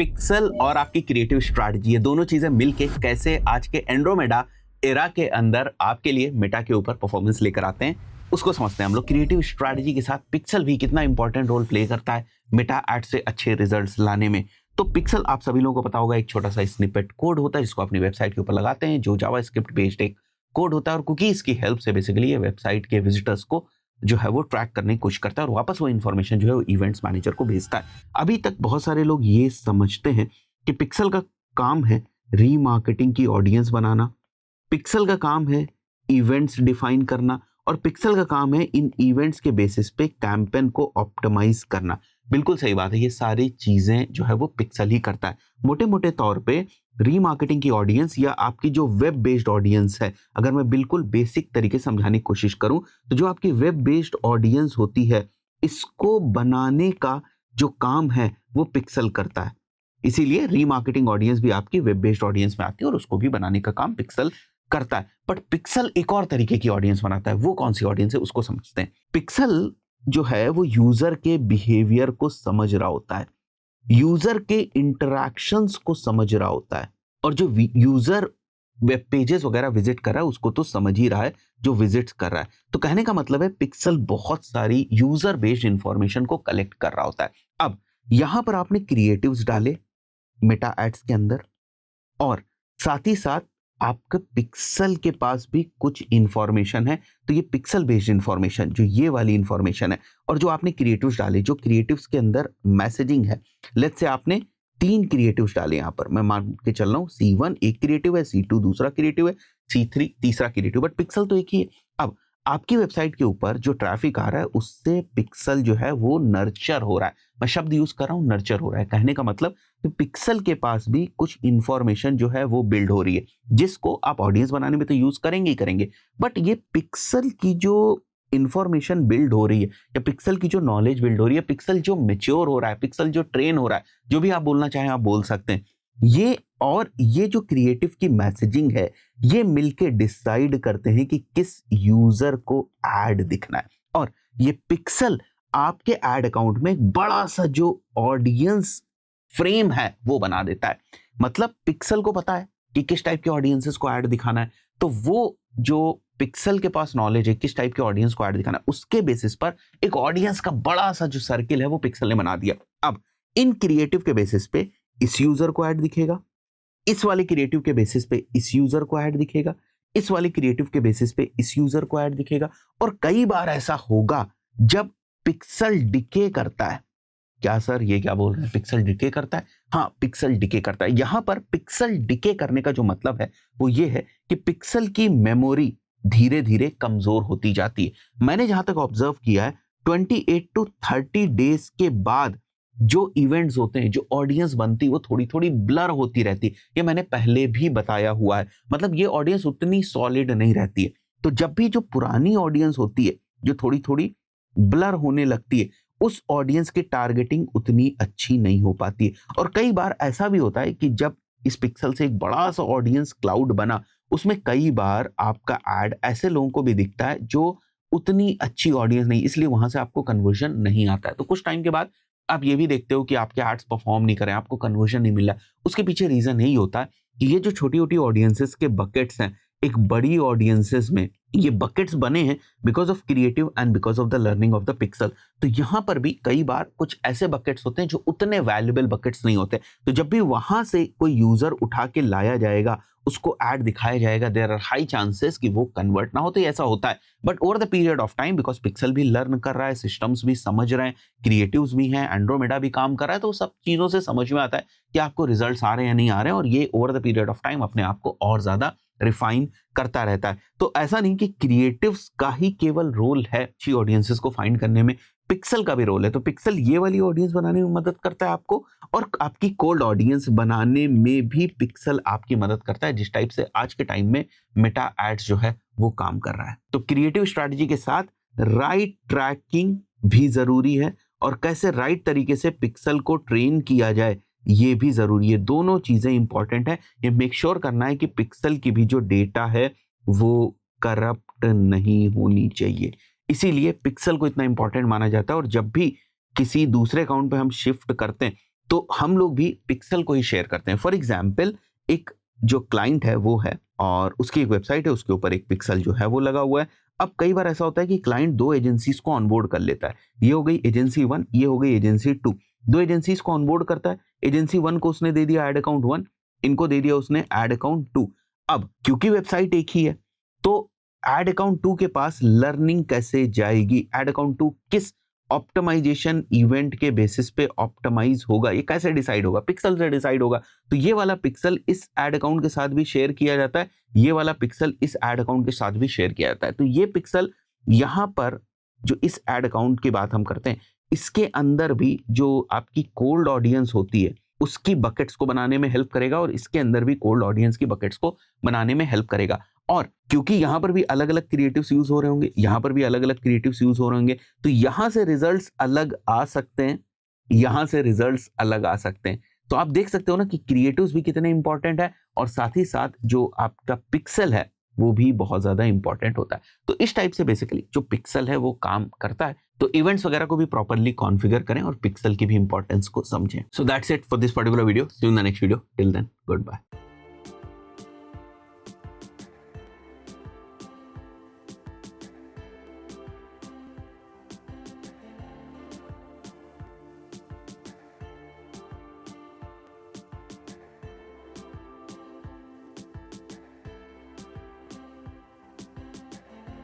Pixel और आपकी creative strategy, ये दोनों चीजें मिलके कैसे आज के एंड्रोमेडा एरा के अंदर आपके लिए मेटा के ऊपर परफॉर्मेंस लेकर आते हैं, उसको समझते हैं हम लोग। क्रिएटिव स्ट्रैटेजी के साथ पिक्सल भी कितना इंपॉर्टेंट रोल प्ले करता है मेटा एड से अच्छे रिजल्ट्स लाने में। तो पिक्सल आप सभी लोगों को पता होगा, एक छोटा सा स्निपेट कोड होता है जिसको अपनी वेबसाइट के ऊपर लगाते हैं, जो जावास्क्रिप्ट बेस्ड एक कोड होता है और कुकीज की हेल्प से बेसिकली ये वेबसाइट के विजिटर्स को जो है वो ट्रैक करने की कोशिश करता है और वापस वो इन्फॉर्मेशन जो है वो इवेंट्स मैनेजर को भेजता है। अभी तक बहुत सारे लोग ये समझते हैं कि पिक्सल का काम है रीमार्केटिंग की ऑडियंस बनाना, पिक्सल का काम है इवेंट्स डिफाइन करना और पिक्सल का काम है इन इवेंट्स के बेसिस पे कैंपेन को ऑप्टिमाइज करना। बिल्कुल सही बात है, ये सारी चीजें जो है वो पिक्सल ही करता है। मोटे मोटे तौर पे रीमार्केटिंग की ऑडियंस या आपकी जो वेब बेस्ड ऑडियंस है, अगर मैं बिल्कुल बेसिक तरीके से समझाने की कोशिश करूं तो जो आपकी वेब बेस्ड ऑडियंस होती है, इसको बनाने का जो काम है वो पिक्सल करता है। इसीलिए रीमार्केटिंग ऑडियंस भी आपकी वेब बेस्ड ऑडियंस में आती है और उसको भी बनाने का काम पिक्सल करता है। बट पिक्सल एक और तरीके की ऑडियंस बनाता है, वो कौन सी ऑडियंस है उसको समझते हैं। पिक्सल जो है वो यूजर के बिहेवियर को समझ रहा होता है, यूजर के इंटरैक्शंस को समझ रहा होता है और जो यूजर वेब पेजेस वगैरह विजिट कर रहा है उसको तो समझ ही रहा है जो विजिट्स कर रहा है। तो कहने का मतलब है पिक्सल बहुत सारी यूजर बेस्ड इंफॉर्मेशन को कलेक्ट कर रहा होता है। अब यहां पर आपने क्रिएटिव्स डाले मेटा एड्स के अंदर और साथ ही साथ आपके पिक्सल के पास भी कुछ इंफॉर्मेशन है, तो ये पिक्सल बेस्ड इंफॉर्मेशन जो ये वाली इंफॉर्मेशन है और जो आपने क्रिएटिव्स डाले, जो क्रिएटिव्स के अंदर मैसेजिंग है, लेट्स से आपने 3 क्रिएटिव्स डाले, यहां पर मैं मान के चल रहा हूं C1 एक क्रिएटिव है, C2 दूसरा क्रिएटिव है, C3 तीसरा क्रिएटिव, बट पिक्सल तो एक ही है। अब आपकी वेबसाइट के ऊपर जो ट्रैफिक आ रहा है उससे पिक्सल जो है वो नर्चर हो रहा है। मैं शब्द यूज कर रहा हूं नर्चर हो रहा है, कहने का मतलब कि पिक्सल के पास भी कुछ इंफॉर्मेशन जो है वो बिल्ड हो रही है जिसको आप ऑडियंस बनाने में तो यूज करेंगे ही करेंगे। बट ये पिक्सल की जो इंफॉर्मेशन बिल्ड हो रही है या पिक्सल की जो नॉलेज बिल्ड हो रही है, पिक्सल जो मेच्योर हो रहा है, पिक्सल जो ट्रेन हो रहा है, जो भी आप बोलना चाहें आप बोल सकते हैं, ये और ये जो क्रिएटिव की मैसेजिंग है ये मिलके डिसाइड करते हैं कि किस यूजर को ऐड दिखना है। और ये पिक्सल आपके ऐड अकाउंट में एक बड़ा सा जो ऑडियंस फ्रेम है वो बना देता है। मतलब पिक्सल को पता है कि किस टाइप के ऑडियंसेस को ऐड दिखाना है, तो वो जो पिक्सल के पास नॉलेज है किस टाइप के ऑडियंस को ऐड दिखाना है, उसके बेसिस पर एक ऑडियंस का बड़ा सा जो सर्किल है वो पिक्सल ने बना दिया। अब इन क्रिएटिव के बेसिस पे इस यूजर को ऐड दिखेगा, इस वाले क्रिएटिव के बेसिस पे इस यूजर को ऐड दिखेगा, इस वाले क्रिएटिव के बेसिस पे इस यूजर को ऐड दिखेगा। और कई बार ऐसा होगा जब पिक्सल डिके करता है। क्या सर ये क्या बोल रहे हैं, पिक्सल डिके करता है? हाँ, पिक्सल डिके करता है। यहां पर पिक्सल डिके करने का जो मतलब है वो ये है कि पिक्सल की मेमोरी धीरे धीरे कमजोर होती जाती है। मैंने जहां तक ऑब्जर्व किया है 28 to 30 डेज के बाद जो इवेंट्स होते हैं, जो ऑडियंस बनती है वो थोड़ी थोड़ी ब्लर होती रहती है। ये मैंने पहले भी बताया हुआ है, मतलब ये ऑडियंस उतनी सॉलिड नहीं रहती है। तो जब भी जो पुरानी ऑडियंस होती है जो थोड़ी थोड़ी ब्लर होने लगती है, उस ऑडियंस की टारगेटिंग उतनी अच्छी नहीं हो पाती है। और कई बार ऐसा भी होता है कि जब इस पिक्सल से एक बड़ा सा ऑडियंस क्लाउड बना, उसमें कई बार आपका ऐड ऐसे लोगों को भी दिखता है जो उतनी अच्छी ऑडियंस नहीं, इसलिए वहां से आपको कन्वर्जन नहीं आता है। तो कुछ टाइम के बाद आप ये भी देखते हो कि आपके एड्स परफॉर्म नहीं कर रहे हैं, आपको कन्वर्जन नहीं मिल रहा है। उसके पीछे रीजन यही होता है कि ये जो छोटी छोटी ऑडियंसेस के बकेट्स हैं, एक बड़ी ऑडियंसेस में ये बकेट्स बने हैं because of creative and because of the learning of the pixel. तो यहां पर भी कई बार कुछ ऐसे बकेट्स होते हैं जो उतने वैल्यूएबल बकेट्स नहीं होते। तो जब भी वहां से कोई यूजर उठा के लाया जाएगा, उसको ऐड दिखाया जाएगा, देयर आर हाई चांसेस कि वो कन्वर्ट ना हो। तो ऐसा होता है, but over the period of time because pixel भी लर्न कर रहा है, सिस्टम्स भी समझ रहे हैं, क्रिएटिव्स भी हैं, एंड्रोमेडा भी काम कर रहा है, तो सब चीजों से समझ में आता है कि आपको रिजल्ट्स आ रहे हैं या नहीं आ रहे हैं, और ये over the period of time अपने आप को और ज्यादा रिफाइन करता रहता है। तो ऐसा नहीं कि क्रिएटिव्स का ही केवल रोल है अच्छी ऑडियंसेस को फाइंड करने में, पिक्सल का भी रोल है। तो पिक्सल ये वाली ऑडियंस बनाने में मदद करता है आपको, और आपकी कोल्ड ऑडियंस बनाने में भी पिक्सल आपकी मदद करता है, जिस टाइप से आज के टाइम में मेटा एड्स जो है वो काम कर रहा है। तो क्रिएटिव स्ट्रैटेजी के साथ राइट ट्रैकिंग भी जरूरी है, और कैसे राइट तरीके से पिक्सल को ट्रेन किया जाए ये भी जरूरी है। दोनों चीजें इंपॉर्टेंट है। ये मेक श्योर करना है कि पिक्सल की भी जो डेटा है वो करप्ट नहीं होनी चाहिए, इसीलिए पिक्सल को इतना इंपॉर्टेंट माना जाता है। और जब भी किसी दूसरे अकाउंट पे हम शिफ्ट करते हैं तो हम लोग भी पिक्सल को ही शेयर करते हैं। फॉर एग्जाम्पल, एक जो क्लाइंट है वो है और उसकी एक वेबसाइट है, उसके ऊपर एक पिक्सल जो है वो लगा हुआ है। अब कई बार ऐसा होता है कि क्लाइंट दो एजेंसीज को ऑनबोर्ड कर लेता है। ये हो गई एजेंसी 1, ये हो गई एजेंसी 2। दो एजेंसीज को ऑनबोर्ड करता है। एजेंसी 1 को उसने दे दिया ऐड अकाउंट 1, इनको दे दिया उसने ऐड अकाउंट 2। अब क्योंकि वेबसाइट एक ही है तो ऐड अकाउंट 2 के पास लर्निंग कैसे जाएगी, ऐड अकाउंट 2 किस ऑप्टिमाइजेशन इवेंट के बेसिस पे ऑप्टिमाइज होगा, ये कैसे डिसाइड होगा, पिक्सल से डिसाइड होगा। तो ये वाला पिक्सल इस ऐड अकाउंट के साथ भी शेयर किया जाता है, ये वाला पिक्सल इस ऐड अकाउंट के साथ भी शेयर किया जाता है। तो ये पिक्सल यहां पर जो इस ऐड अकाउंट की बात हम करते हैं, इसके अंदर भी जो आपकी कोल्ड ऑडियंस होती है उसकी बकेट्स को बनाने में हेल्प करेगा और इसके अंदर भी कोल्ड ऑडियंस की बकेट्स को बनाने में हेल्प करेगा। और क्योंकि यहां पर भी अलग अलग क्रिएटिव्स यूज हो रहे होंगे, यहां पर भी अलग अलग क्रिएटिव्स यूज हो रहे होंगे, तो यहां से रिजल्ट्स अलग आ सकते हैं, यहां से रिजल्ट्स अलग आ सकते हैं। तो आप देख सकते हो ना कि क्रिएटिव्स भी कितने इंपॉर्टेंट है और साथ ही साथ जो आपका पिक्सल है वो भी बहुत ज्यादा इंपॉर्टेंट होता है। तो इस टाइप से बेसिकली जो पिक्सल है वो काम करता है। तो इवेंट्स वगैरह को भी प्रॉपर्ली कॉन्फ़िगर करें और पिक्सल की भी इंपॉर्टेंस को समझें। So that's it for this particular video. See you in the next video. Till then, good bye.